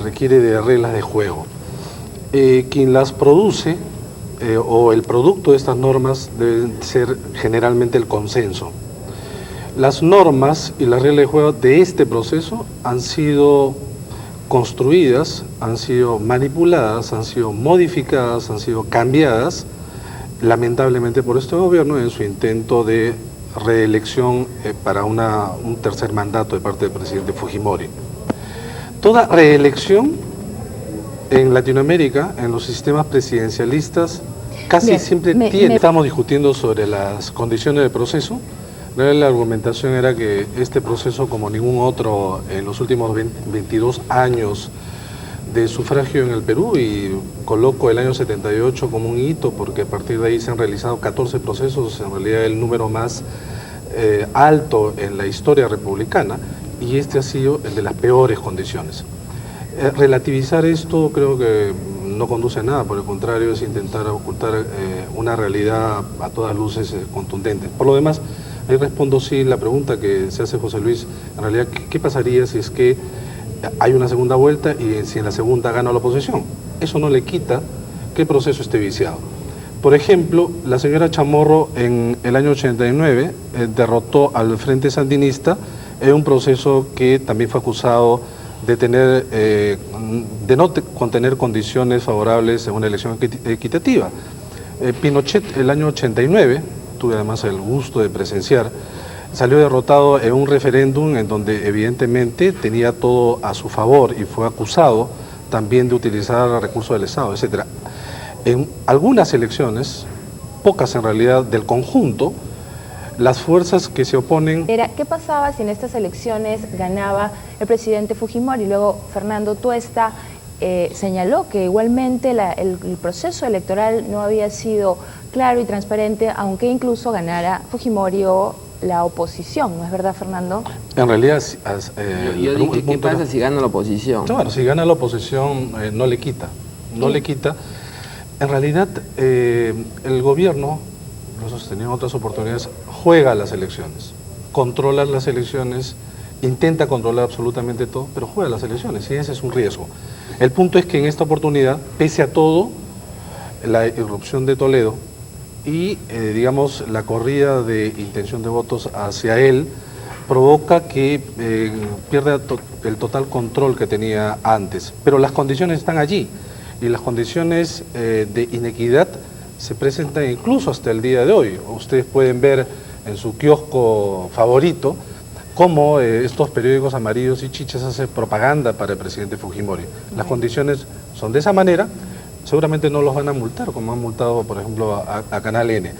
requiere de reglas de juego. Quien las produce o el producto de estas normas debe ser generalmente el consenso. Las normas y las reglas de juego de este proceso han sido construidas, han sido manipuladas, han sido modificadas, han sido cambiadas, lamentablemente por este gobierno en su intento de reelección para un tercer mandato de parte del presidente Fujimori. Toda reelección en Latinoamérica, en los sistemas presidencialistas, casi siempre tiene. Estamos discutiendo sobre las condiciones del proceso. La argumentación era que este proceso, como ningún otro en los últimos 22 años de sufragio en el Perú, y coloco el año 78 como un hito porque a partir de ahí se han realizado 14 procesos, en realidad el número más alto en la historia republicana, y este ha sido el de las peores condiciones. Relativizar esto creo que no conduce a nada, por el contrario es intentar ocultar una realidad a todas luces contundente. Por lo demás, ahí respondo sí la pregunta que se hace José Luis, en realidad, ¿qué pasaría si es que hay una segunda vuelta y si en la segunda gana la oposición? Eso no le quita que el proceso esté viciado. Por ejemplo, la señora Chamorro en el año 89 derrotó al Frente Sandinista en un proceso que también fue acusado de no contener condiciones favorables en una elección equitativa. Pinochet el año 89, tuve además el gusto de presenciar, salió derrotado en un referéndum en donde evidentemente tenía todo a su favor y fue acusado también de utilizar recursos del Estado, etc. En algunas elecciones, pocas en realidad del conjunto, las fuerzas que se oponen... ¿Qué pasaba si en estas elecciones ganaba el presidente Fujimori? Luego Fernando Tuesta señaló que igualmente el proceso electoral no había sido claro y transparente, aunque incluso ganara Fujimori o la oposición, ¿no es verdad, Fernando? En realidad... yo dije, ¿qué pasa si gana la oposición? Claro, si gana la oposición no le quita, no le quita. En realidad, el gobierno, nosotros teníamos otras oportunidades, juega las elecciones, controla las elecciones, intenta controlar absolutamente todo, pero juega las elecciones y ese es un riesgo. El punto es que en esta oportunidad, pese a todo, la irrupción de Toledo y, digamos, la corrida de intención de votos hacia él provoca que pierda el total control que tenía antes. Pero las condiciones están allí y las condiciones de inequidad se presentan incluso hasta el día de hoy. Ustedes pueden ver en su kiosco favorito cómo estos periódicos amarillos y chichas hacen propaganda para el presidente Fujimori. Las condiciones son de esa manera, seguramente no los van a multar, como han multado, por ejemplo, a Canal N.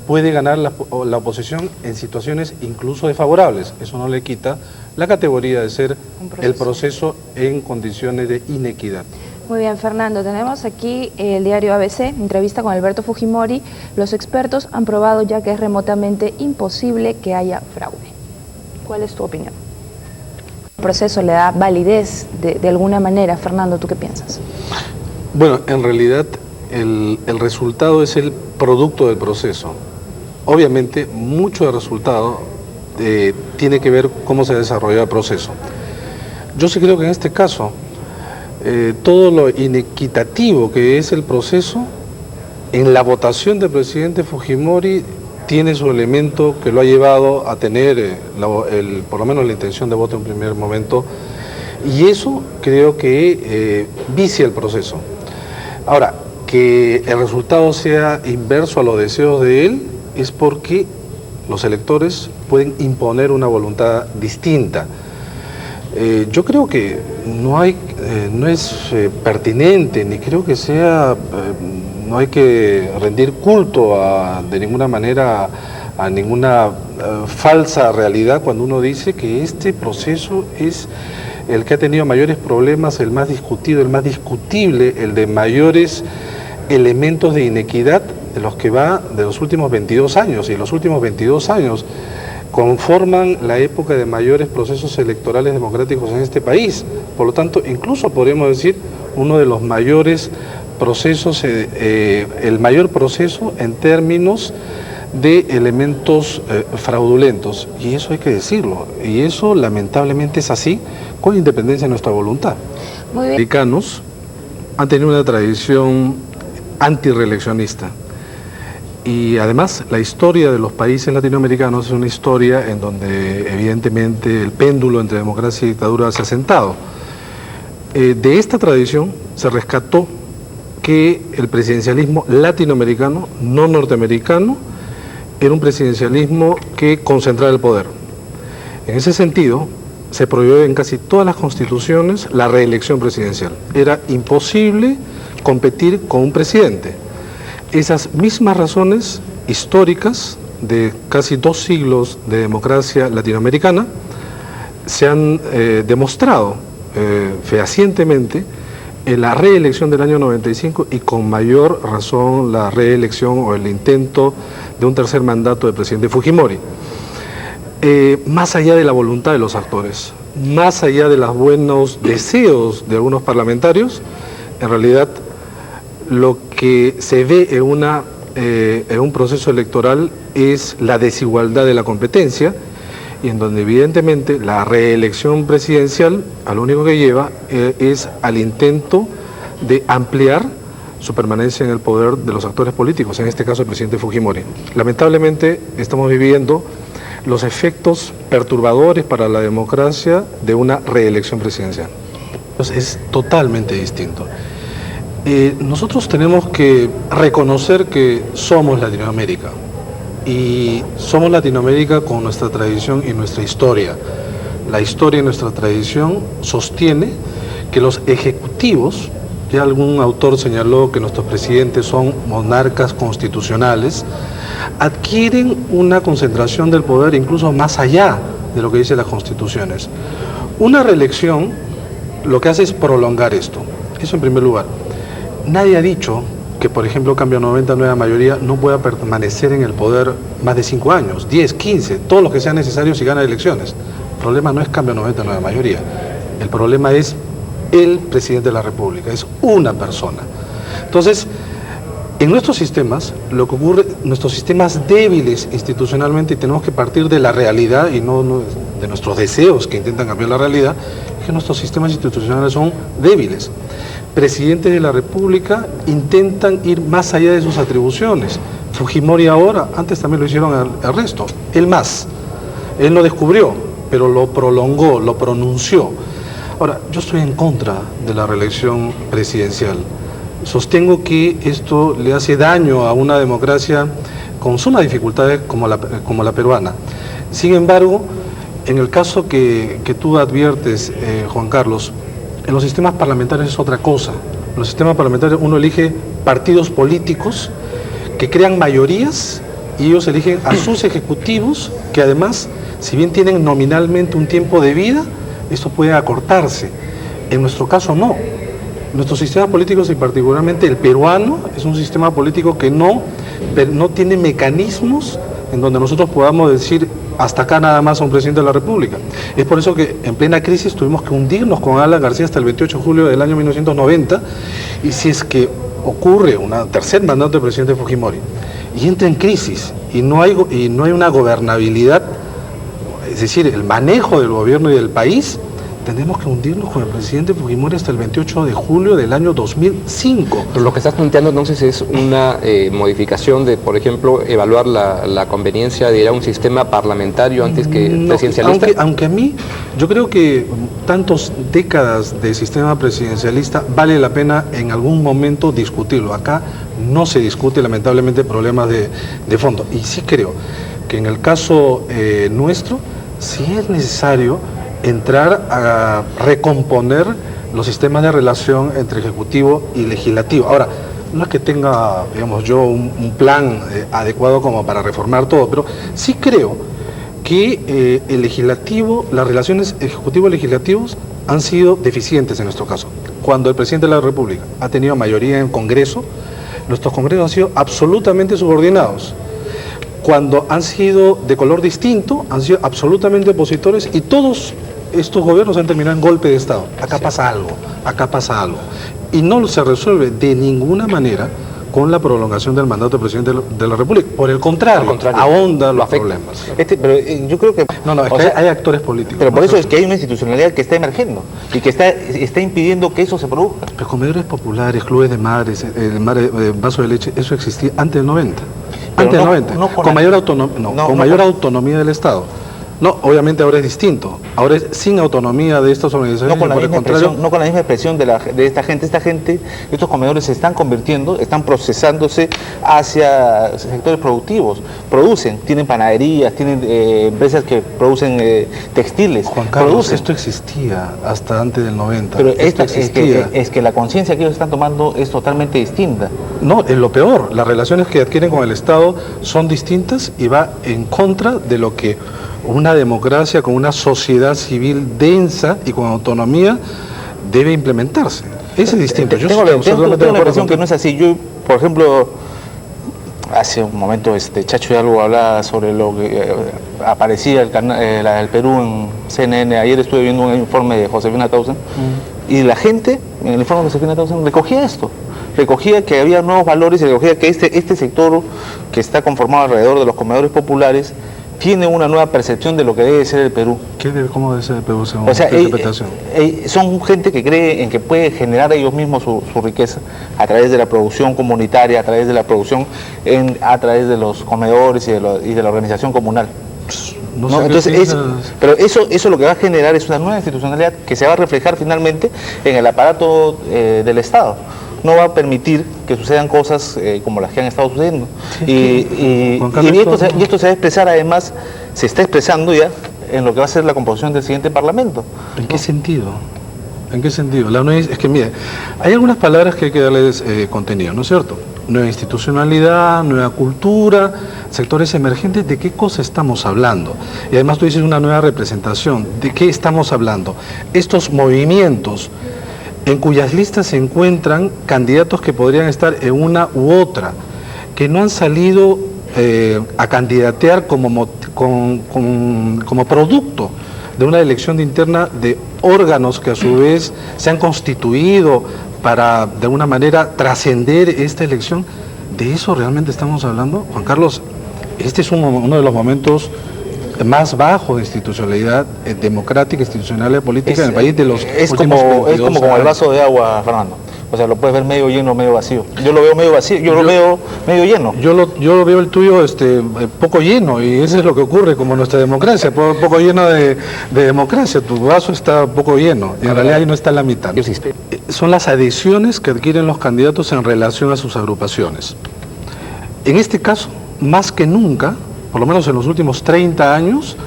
Puede ganar la oposición en situaciones incluso desfavorables. Eso no le quita la categoría de ser el proceso en condiciones de inequidad. Muy bien, Fernando, tenemos aquí el diario ABC, entrevista con Alberto Fujimori. Los expertos han probado ya que es remotamente imposible que haya fraude. ¿Cuál es tu opinión? ¿El proceso le da validez de alguna manera? Fernando, ¿tú qué piensas? Bueno, en realidad el resultado es el producto del proceso. Obviamente, mucho del resultado tiene que ver cómo se desarrolló el proceso. Yo sí creo que en este caso, todo lo inequitativo que es el proceso, en la votación del presidente Fujimori tiene su elemento que lo ha llevado a tener por lo menos la intención de voto en primer momento, y eso creo que vicia el proceso. Ahora, que el resultado sea inverso a los deseos de él es porque los electores pueden imponer una voluntad distinta. Yo creo que no es pertinente, ni creo que sea, no hay que rendir culto de ninguna manera a ninguna falsa realidad cuando uno dice que este proceso es el que ha tenido mayores problemas, el más discutido, el más discutible, el de mayores elementos de inequidad de los que va de los últimos 22 años, y los últimos 22 años conforman la época de mayores procesos electorales democráticos en este país. Por lo tanto, incluso podríamos decir uno de los mayores procesos, el mayor proceso en términos de elementos fraudulentos, y eso hay que decirlo, y eso lamentablemente es así, con independencia de nuestra voluntad. Muy bien. Los americanos han tenido una tradición antirreeleccionista, y además la historia de los países latinoamericanos es una historia en donde evidentemente el péndulo entre democracia y dictadura se ha sentado. De esta tradición se rescató que el presidencialismo latinoamericano, no norteamericano, era un presidencialismo que concentraba el poder. En ese sentido, se prohibió en casi todas las constituciones la reelección presidencial. Era imposible competir con un presidente. Esas mismas razones históricas de casi 2 siglos de democracia latinoamericana se han demostrado fehacientemente en la reelección del año 95 y con mayor razón la reelección o el intento de un tercer mandato del presidente Fujimori. Más allá de la voluntad de los actores, más allá de los buenos deseos de algunos parlamentarios, en realidad lo que se ve en un proceso electoral es la desigualdad de la competencia, y en donde evidentemente la reelección presidencial a lo único que lleva es al intento de ampliar su permanencia en el poder de los actores políticos, en este caso el presidente Fujimori. Lamentablemente estamos viviendo los efectos perturbadores para la democracia de una reelección presidencial. Entonces, es totalmente distinto. Nosotros tenemos que reconocer que somos Latinoamérica, y somos Latinoamérica con nuestra tradición y nuestra historia. La historia y nuestra tradición sostiene que los ejecutivos, ya algún autor señaló que nuestros presidentes son monarcas constitucionales, adquieren una concentración del poder incluso más allá de lo que dicen las constituciones. Una reelección lo que hace es prolongar esto, eso en primer lugar. Nadie ha dicho que, por ejemplo, Cambio 90, nueva mayoría, no pueda permanecer en el poder más de 5 años, 10, 15, todos los que sean necesarios si gana elecciones. El problema no es Cambio 90, nueva mayoría. El problema es el presidente de la República, es una persona. Entonces, en nuestros sistemas, lo que ocurre, nuestros sistemas débiles institucionalmente, y tenemos que partir de la realidad y no de nuestros deseos que intentan cambiar la realidad, es que nuestros sistemas institucionales son débiles. Presidentes de la República intentan ir más allá de sus atribuciones. Fujimori ahora, antes también lo hicieron al resto. Él más. Él lo descubrió, pero lo prolongó, lo pronunció. Ahora, yo estoy en contra de la reelección presidencial. Sostengo que esto le hace daño a una democracia con sumas dificultades como la peruana. Sin embargo, en el caso que tú adviertes, Juan Carlos, en los sistemas parlamentarios es otra cosa. En los sistemas parlamentarios uno elige partidos políticos que crean mayorías y ellos eligen a sus ejecutivos, que además, si bien tienen nominalmente un tiempo de vida, esto puede acortarse. En nuestro caso no. Nuestros sistemas políticos, y particularmente el peruano, es un sistema político que no tiene mecanismos en donde nosotros podamos decir hasta acá nada más a un presidente de la República. Es por eso que en plena crisis tuvimos que hundirnos con Alan García hasta el 28 de julio del año 1990, y si es que ocurre un tercer mandato del presidente Fujimori y entra en crisis y no hay una gobernabilidad, es decir, el manejo del gobierno y del país, tendremos que hundirnos con el presidente Fujimori hasta el 28 de julio del año 2005. Pero lo que estás planteando entonces es una modificación de, por ejemplo, evaluar la conveniencia de ir a un sistema parlamentario antes que presidencialista. Aunque a mí, yo creo que tantas décadas de sistema presidencialista vale la pena en algún momento discutirlo. Acá no se discute lamentablemente problemas de fondo. Y sí creo que en el caso nuestro, sí es necesario entrar a recomponer los sistemas de relación entre ejecutivo y legislativo. Ahora, no es que tenga, digamos, yo un plan adecuado como para reformar todo, pero sí creo que el legislativo, las relaciones ejecutivo-legislativos han sido deficientes en nuestro caso. Cuando el presidente de la República ha tenido mayoría en el Congreso, nuestros congresos han sido absolutamente subordinados. Cuando han sido de color distinto, han sido absolutamente opositores, y todos estos gobiernos han terminado en golpe de Estado. Acá pasa algo, y no se resuelve de ninguna manera con la prolongación del mandato del presidente de la República. Por el contrario, ahonda los problemas. Pero yo creo que... No, es que hay actores políticos. Pero por eso es que hay una institucionalidad que está emergiendo y que está impidiendo que eso se produzca. Los comedores populares, clubes de madres, vaso de leche, eso existía antes del 90. Antes del 90, con mayor autonomía del Estado. No, obviamente ahora es distinto. Ahora es sin autonomía de estas organizaciones. No con la misma expresión de esta gente. Estos comedores se están convirtiendo, están procesándose hacia sectores productivos. Producen, tienen panaderías, tienen empresas que producen textiles. Juan Carlos, esto existía hasta antes del 90. Pero es que la conciencia que ellos están tomando es totalmente distinta. No, es lo peor. Las relaciones que adquieren con el Estado son distintas y va en contra de lo que una democracia con una sociedad civil densa y con autonomía debe implementarse. Ese es distinto. Tengo la impresión que no es así. Yo, por ejemplo, hace un momento Chacho Hidalgo hablaba sobre lo que aparecía el Perú en CNN. Ayer estuve viendo un informe de Josefina Tausen y la gente en el informe de Josefina Tausen recogía esto. Recogía que había nuevos valores y recogía que este sector que está conformado alrededor de los comedores populares tiene una nueva percepción de lo que debe ser el Perú. ¿Cómo debe ser el Perú según tu interpretación? Son gente que cree en que puede generar ellos mismos su riqueza a través de la producción comunitaria, a través de la producción, a través de los comedores y de la organización comunal. Pero eso lo que va a generar es una nueva institucionalidad que se va a reflejar finalmente en el aparato del Estado. No va a permitir que sucedan cosas como las que han estado sucediendo. Y esto se va a expresar, además, se está expresando ya en lo que va a ser la composición del siguiente Parlamento. ¿En qué sentido? ¿En qué sentido? Es que, mire, hay algunas palabras que hay que darles contenido, ¿no es cierto? Nueva institucionalidad, nueva cultura, sectores emergentes, ¿de qué cosa estamos hablando? Y además tú dices una nueva representación, ¿de qué estamos hablando? Estos movimientos en cuyas listas se encuentran candidatos que podrían estar en una u otra, que no han salido a candidatear como producto de una elección interna de órganos que a su vez se han constituido para de alguna manera trascender esta elección. ¿De eso realmente estamos hablando? Juan Carlos, este es uno de los momentos más bajo de institucionalidad democrática, institucional y política en el país de los últimos 22 Es como el vaso de agua, Fernando. O sea, lo puedes ver medio lleno o medio vacío. Yo lo veo medio vacío, yo lo veo medio lleno. Yo lo veo el tuyo poco lleno, y eso es lo que ocurre como nuestra democracia, poco lleno de democracia. Tu vaso está poco lleno y en realidad ahí no está en la mitad. Son las adhesiones que adquieren los candidatos en relación a sus agrupaciones. En este caso, más que nunca, por lo menos en los últimos 30 años,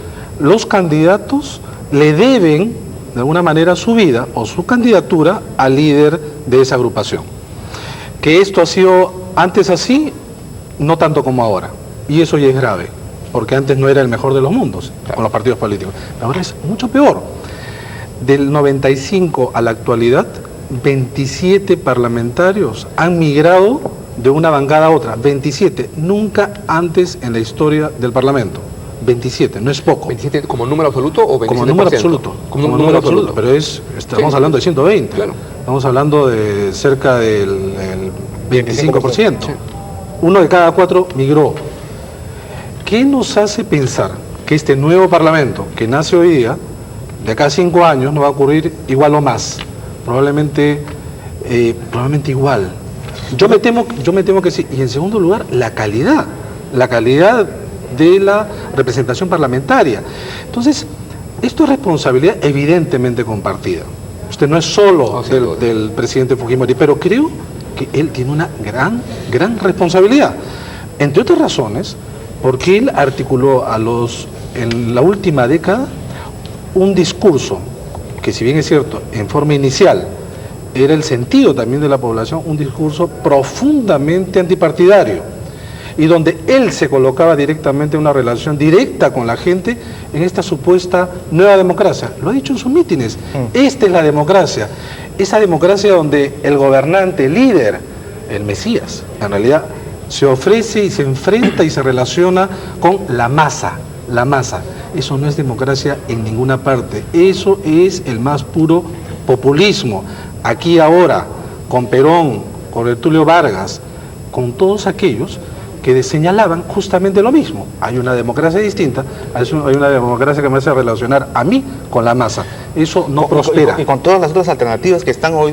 los candidatos le deben, de alguna manera, su vida o su candidatura al líder de esa agrupación. Que esto ha sido antes así, no tanto como ahora. Y eso ya es grave, porque antes no era el mejor de los mundos con los partidos políticos. Ahora es mucho peor. Del 95 a la actualidad, 27 parlamentarios han migrado de una bancada a otra, 27, nunca antes en la historia del Parlamento. 27, no es poco. ¿27 como número absoluto o 27%? Como número absoluto. Como número absoluto, pero estamos hablando de 120. Claro. Estamos hablando de cerca del 25%. Sí. Uno de cada 4 migró. ¿Qué nos hace pensar que este nuevo Parlamento que nace hoy día, de acá a 5 años, no va a ocurrir igual o más? Probablemente igual. Yo me temo que sí. Y en segundo lugar, la calidad de la representación parlamentaria. Entonces, esto es responsabilidad evidentemente compartida. Usted no es solo del presidente Fujimori, pero creo que él tiene una gran responsabilidad. Entre otras razones, porque él articuló en la última década un discurso que, si bien es cierto, en forma inicial era el sentido también de la población, un discurso profundamente antipartidario, y donde él se colocaba directamente en una relación directa con la gente en esta supuesta nueva democracia. Lo ha dicho en sus mítines. Esta es la democracia. Esa democracia donde el gobernante, el líder, el Mesías, en realidad se ofrece y se enfrenta y se relaciona con la masa. La masa. Eso no es democracia en ninguna parte. Eso es el más puro populismo. Aquí ahora, con Perón, con Getúlio Vargas, con todos aquellos que señalaban justamente lo mismo. Hay una democracia distinta, hay una democracia que me hace relacionar a mí con la masa. Eso no prospera. Y con todas las otras alternativas que están hoy día